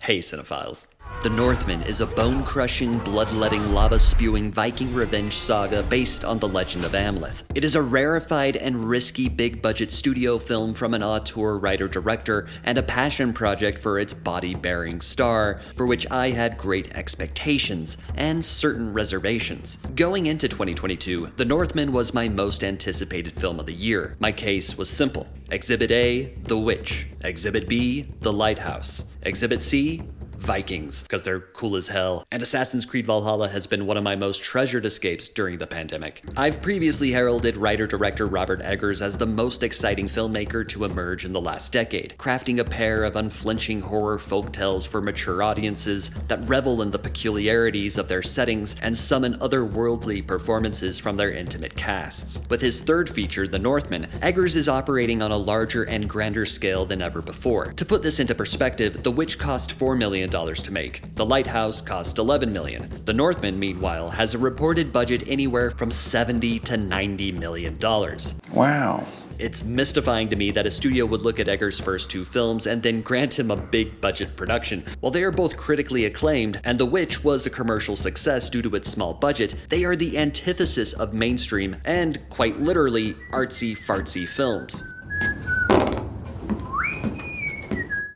Hey cinephiles. The Northman is a bone-crushing, blood-letting, lava-spewing Viking revenge saga based on the legend of Amleth. It is a rarefied and risky big-budget studio film from an auteur writer-director and a passion project for its body-bearing star, for which I had great expectations and certain reservations. Going into 2022, The Northman was my most anticipated film of the year. My case was simple. Exhibit A, The Witch. Exhibit B, The Lighthouse. Exhibit C, Vikings, because they're cool as hell. And Assassin's Creed Valhalla has been one of my most treasured escapes during the pandemic. I've previously heralded writer-director Robert Eggers as the most exciting filmmaker to emerge in the last decade, crafting a pair of unflinching horror folktales for mature audiences that revel in the peculiarities of their settings and summon otherworldly performances from their intimate casts. With his third feature, The Northman, Eggers is operating on a larger and grander scale than ever before. To put this into perspective, The Witch cost $4 million to make. The Lighthouse cost $11 million. The Northman, meanwhile, has a reported budget anywhere from $70 to $90 million. Wow. It's mystifying to me that a studio would look at Eggers' first two films and then grant him a big budget production. While they are both critically acclaimed, and The Witch was a commercial success due to its small budget, they are the antithesis of mainstream and, quite literally, artsy-fartsy films.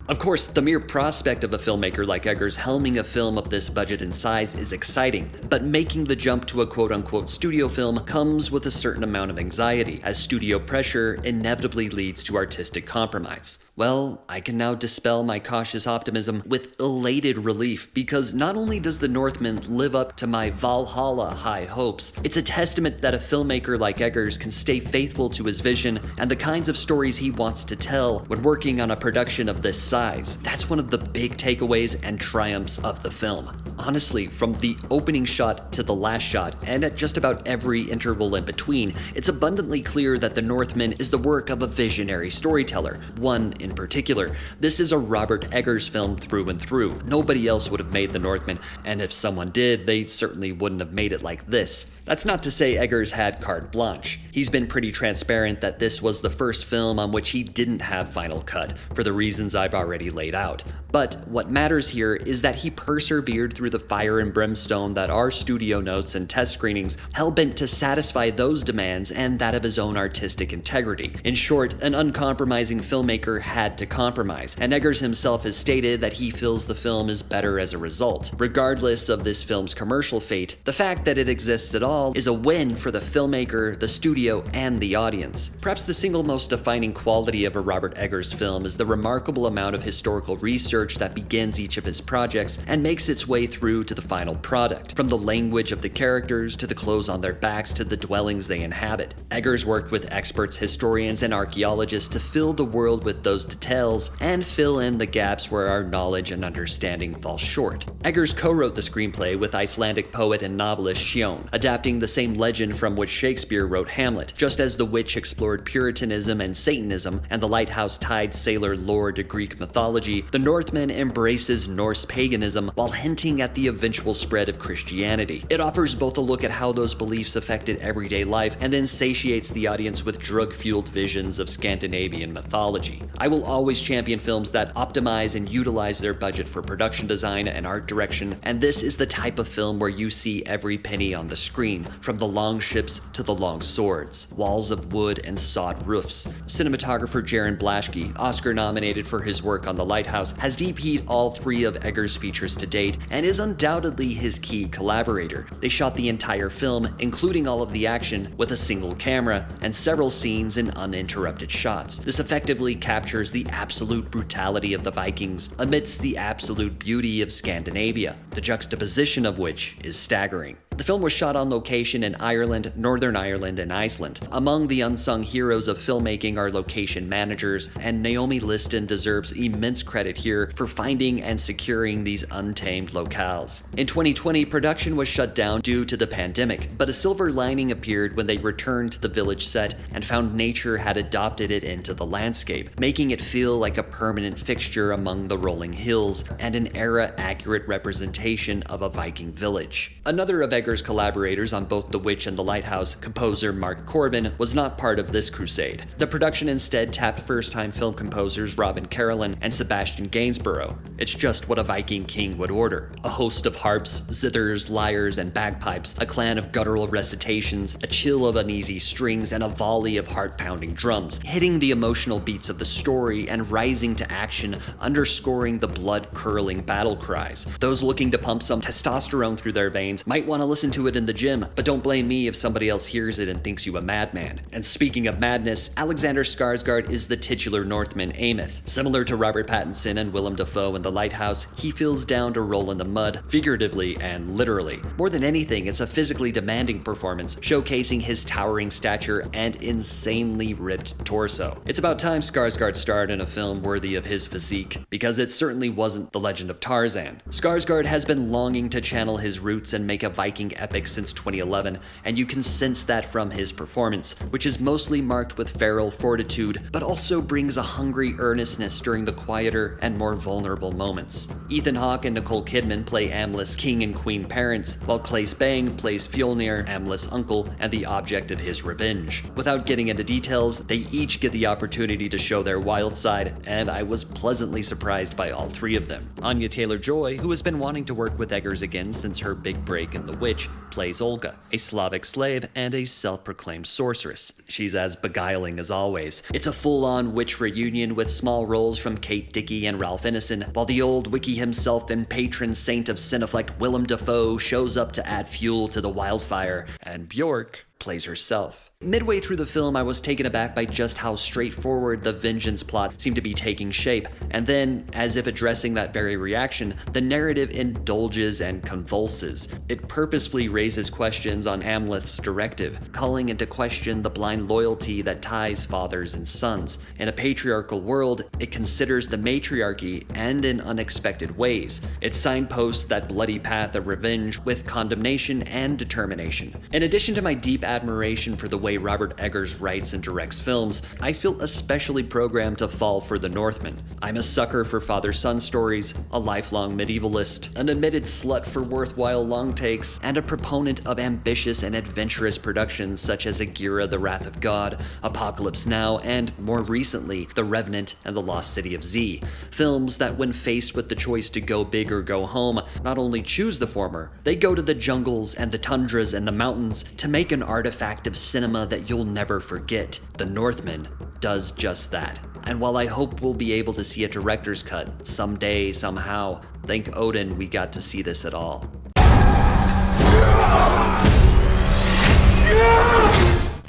Of course, the mere prospect of a filmmaker like Eggers helming a film of this budget and size is exciting, but making the jump to a quote-unquote studio film comes with a certain amount of anxiety, as studio pressure inevitably leads to artistic compromise. Well, I can now dispel my cautious optimism with elated relief, because not only does The Northman live up to my Valhalla high hopes, it's a testament that a filmmaker like Eggers can stay faithful to his vision and the kinds of stories he wants to tell when working on a production of this size. That's one of the big takeaways and triumphs of the film. Honestly, from the opening shot to the last shot, and at just about every interval in between, it's abundantly clear that The Northman is the work of a visionary storyteller, one in particular. This is a Robert Eggers film through and through. Nobody else would have made The Northman, and if someone did, they certainly wouldn't have made it like this. That's not to say Eggers had carte blanche. He's been pretty transparent that this was the first film on which he didn't have final cut, for the reasons I've already laid out. But what matters here is that he persevered through the fire and brimstone that are studio notes and test screenings, hell-bent to satisfy those demands and that of his own artistic integrity. In short, an uncompromising filmmaker had to compromise, and Eggers himself has stated that he feels the film is better as a result. Regardless of this film's commercial fate, the fact that it exists at all is a win for the filmmaker, the studio, and the audience. Perhaps the single most defining quality of a Robert Eggers film is the remarkable amount of historical research that begins each of his projects and makes its way through to the final product. From the language of the characters, to the clothes on their backs, to the dwellings they inhabit. Eggers worked with experts, historians, and archaeologists to fill the world with those details and fill in the gaps where our knowledge and understanding fall short. Eggers co-wrote the screenplay with Icelandic poet and novelist Sjón, adapting the same legend from which Shakespeare wrote Hamlet. Just as The Witch explored Puritanism and Satanism, and The Lighthouse tied sailor lore to Greek mythology, The Northman embraces Norse paganism while hinting at the eventual spread of Christianity. It offers both a look at how those beliefs affected everyday life and then satiates the audience with drug-fueled visions of Scandinavian mythology. I will always champion films that optimize and utilize their budget for production design and art direction, and this is the type of film where you see every penny on the screen, from the long ships to the long swords, walls of wood and sod roofs. Cinematographer Jaron Blaschke, Oscar nominated for his work on The Lighthouse, has DP'd all three of Eggers' features to date and is undoubtedly his key collaborator. They shot the entire film, including all of the action, with a single camera and several scenes in uninterrupted shots. This effectively captures the absolute brutality of the Vikings amidst the absolute beauty of Scandinavia, the juxtaposition of which is staggering. The film was shot on location in Ireland, Northern Ireland, and Iceland. Among the unsung heroes of filmmaking are location managers, and Naomi Liston deserves immense credit here for finding and securing these untamed locales. In 2020, production was shut down due to the pandemic, but a silver lining appeared when they returned to the village set and found nature had adopted it into the landscape, making it feel like a permanent fixture among the rolling hills and an era-accurate representation of a Viking village. Another of Eggers' collaborators on both The Witch and The Lighthouse, composer Mark Corbin, was not part of this crusade. The production instead tapped first-time film composers Robin Carolyn Northman and Sebastian Gainsborough. It's just what a Viking king would order. A host of harps, zithers, lyres, and bagpipes, a clan of guttural recitations, a chill of uneasy strings, and a volley of heart-pounding drums, hitting the emotional beats of the story and rising to action, underscoring the blood-curdling battle cries. Those looking to pump some testosterone through their veins might want to listen to it in the gym, but don't blame me if somebody else hears it and thinks you a madman. And speaking of madness, Alexander Skarsgård is the titular Northman Amos. Similar to Robert Pattinson and Willem Dafoe in The Lighthouse, he feels down to roll in the mud, figuratively and literally. More than anything, it's a physically demanding performance, showcasing his towering stature and insanely ripped torso. It's about time Skarsgård starred in a film worthy of his physique, because it certainly wasn't The Legend of Tarzan. Skarsgård has been longing to channel his roots and make a Viking epic since 2011, and you can sense that from his performance, which is mostly marked with feral fortitude, but also brings a hungry earnestness during the quieter and more vulnerable moments. Ethan Hawke and Nicole Kidman play Amleth's king and queen parents, while Claes Bang plays Fjolnir, Amleth's uncle, and the object of his revenge. Without getting into details, they each get the opportunity to show their wild side, and I was pleasantly surprised by all three of them. Anya Taylor-Joy, who has been wanting to work with Eggers again since her big break in The Witch, plays Olga, a Slavic slave and a self-proclaimed sorceress. She's as beguiling as always. It's a full-on witch reunion with small roles from Kate Dickie and Ralph Ineson, while the old wiki himself and patron saint of Cineflect Willem Dafoe shows up to add fuel to the wildfire, and Björk plays herself. Midway through the film, I was taken aback by just how straightforward the vengeance plot seemed to be taking shape, and then, as if addressing that very reaction, the narrative indulges and convulses. It purposefully raises questions on Amleth's directive, calling into question the blind loyalty that ties fathers and sons. In a patriarchal world, it considers the matriarchy and in unexpected ways. It signposts that bloody path of revenge with condemnation and determination. In addition to my deep admiration for the way Robert Eggers writes and directs films, I feel especially programmed to fall for The Northman. I'm a sucker for father-son stories, a lifelong medievalist, an admitted slut for worthwhile long takes, and a proponent of ambitious and adventurous productions such as Agira: The Wrath of God, Apocalypse Now, and more recently, The Revenant and The Lost City of Z. Films that, when faced with the choice to go big or go home, not only choose the former, they go to the jungles and the tundras and the mountains to make an artifact of cinema that you'll never forget. The Northman does just that. And while I hope we'll be able to see a director's cut someday, somehow, thank Odin we got to see this at all.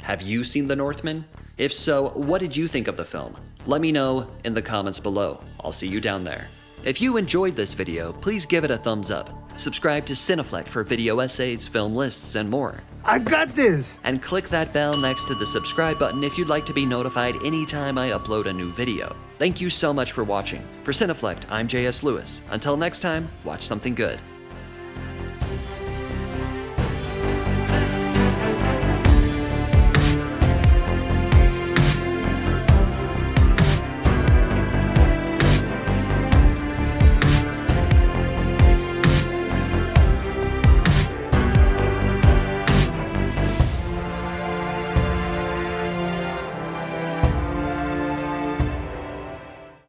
Have you seen The Northman? If so, what did you think of the film? Let me know in the comments below. I'll see you down there. If you enjoyed this video, please give it a thumbs up. Subscribe to Cineflect for video essays, film lists, and more. I got this! And click that bell next to the subscribe button if you'd like to be notified anytime I upload a new video. Thank you so much for watching. For Cineflect, I'm JS Lewis. Until next time, watch something good.